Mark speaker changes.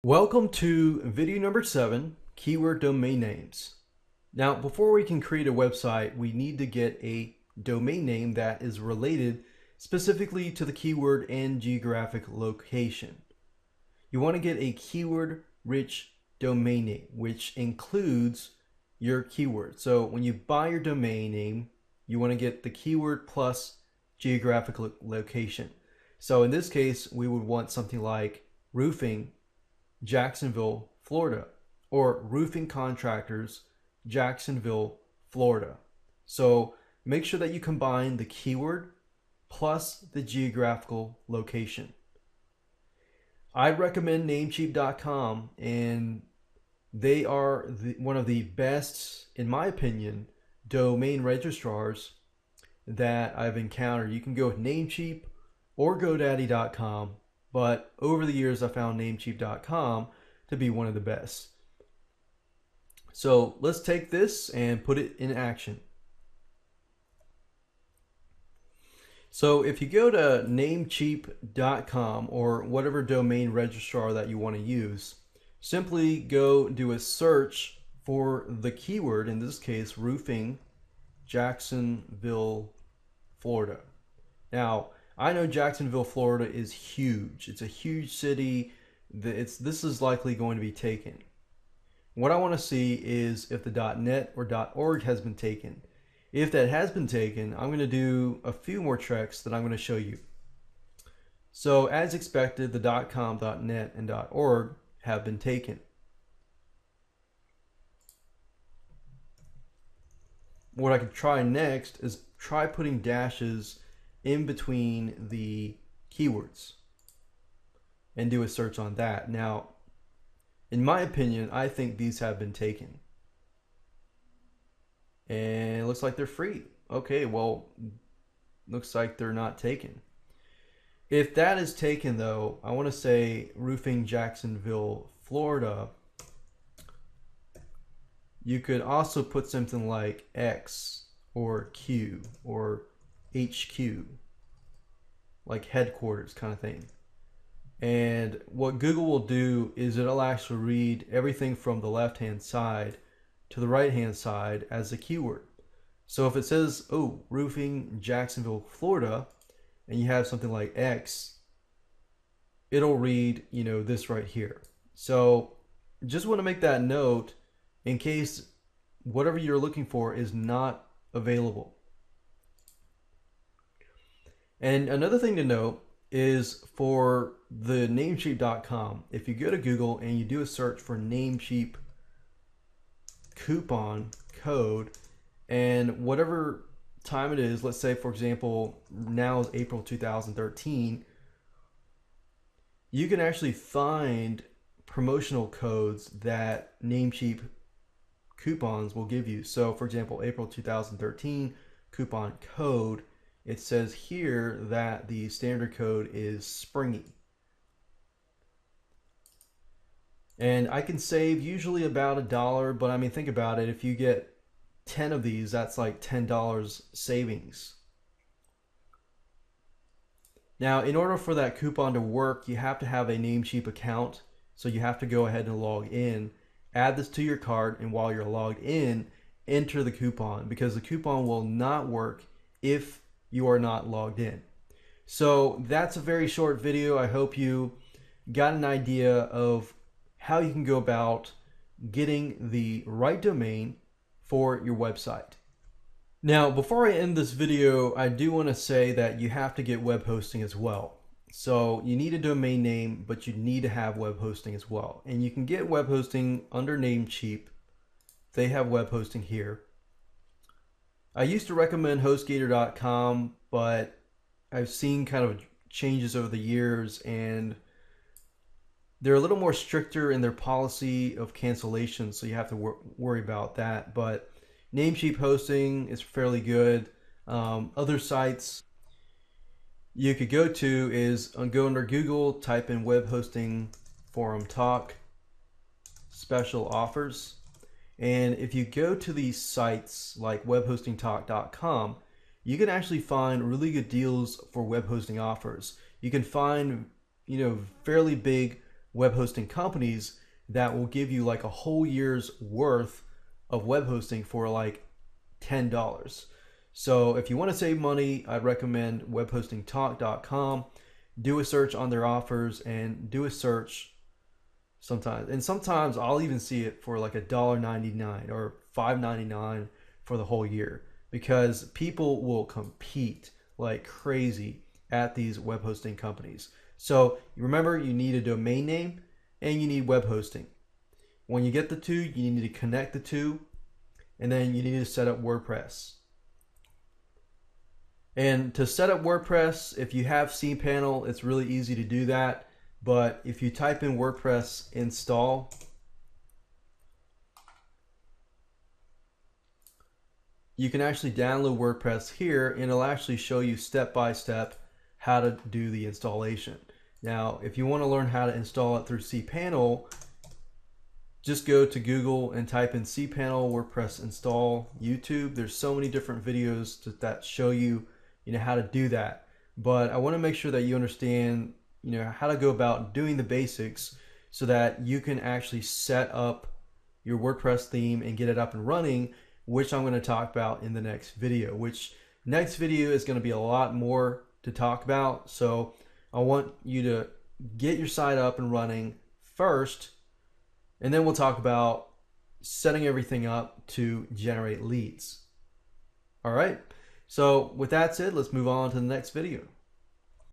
Speaker 1: Welcome to video number 7, keyword domain names. Now, before we can create a website, we need to get a domain name that is related specifically to the keyword and geographic location. You want to get a keyword-rich domain name, which includes your keyword. So when you buy your domain name, you want to get the keyword plus geographic location. So in this case, we would want something like roofing, Jacksonville, Florida, or roofing contractors, Jacksonville, Florida. So make sure that you combine the keyword plus the geographical location. I'd recommend Namecheap.com, and they are one of the best, in my opinion, domain registrars that I've encountered. You can go with Namecheap or GoDaddy.com, but over the years I found Namecheap.com to be one of the best. So let's take this and put it in action. So if you go to Namecheap.com or whatever domain registrar that you want to use, simply go do a search for the keyword, in this case roofing, Jacksonville, Florida. Now, I know Jacksonville, Florida is huge. It's a huge city. This is likely going to be taken. What I want to see is if the .net or .org has been taken. If that has been taken, I'm going to do a few more tricks that I'm going to show you. So as expected, the .com, .net, and .org have been taken. What I could try next is try putting dashes in between the keywords and do a search on that. Now, in my opinion, I think these have been taken. And it looks like they're free. Okay, well, looks like they're not taken. If that is taken though, I want to say roofing Jacksonville, Florida. You could also put something like X or Q or HQ, like headquarters kind of thing. And what Google will do is it'll actually read everything from the left hand side to the right hand side as a keyword. So if it says, oh, roofing Jacksonville, Florida, and you have something like X, it'll read, this right here. So just want to make that note in case whatever you're looking for is not available. And another thing to note is for the Namecheap.com, if you go to Google and you do a search for Namecheap coupon code, and whatever time it is, let's say for example now is April 2013, you can actually find promotional codes that Namecheap coupons will give you. So for example, April 2013 coupon code, it says here that the standard code is springy. And I can save usually about $1, but I mean, think about it. If you get 10 of these, that's like $10 savings. Now, in order for that coupon to work, you have to have a Namecheap account. So you have to go ahead and log in, add this to your cart, and while you're logged in, enter the coupon, because the coupon will not work if you are not logged in. So that's a very short video. I hope you got an idea of how you can go about getting the right domain for your website. Now, before I end this video, I do want to say that you have to get web hosting as well. So you need a domain name, but you need to have web hosting as well. And you can get web hosting under Namecheap. They have web hosting here. I used to recommend HostGator.com, but I've seen kind of changes over the years, and they're a little more stricter in their policy of cancellation, so you have to worry about that. But Namecheap hosting is fairly good. Other sites you could go to is go under Google, type in web hosting forum talk special offers. And if you go to these sites like webhostingtalk.com, you can actually find really good deals for web hosting offers. You can find, fairly big web hosting companies that will give you like a whole year's worth of web hosting for like $10. So if you want to save money, I'd recommend webhostingtalk.com. Do a search on their offers and do a search sometimes. And sometimes I'll even see it for like $1.99 or $5.99 for the whole year, because people will compete like crazy at these web hosting companies. So remember, you need a domain name and you need web hosting. When you get the two, you need to connect the two, and then you need to set up WordPress. And to set up WordPress, if you have cPanel, it's really easy to do that. But if you type in WordPress install, you can actually download WordPress here, and it'll actually show you step by step how to do the installation. Now, if you want to learn how to install it through cPanel, just go to Google and type in cPanel WordPress install YouTube. There's so many different videos that show you, how to do that. But I want to make sure that you understand, how to go about doing the basics so that you can actually set up your WordPress theme and get it up and running, which I'm going to talk about in the next video, which next video is going to be a lot more to talk about. So I want you to get your site up and running first, and then we'll talk about setting everything up to generate leads. All right. So with that said, let's move on to the next video.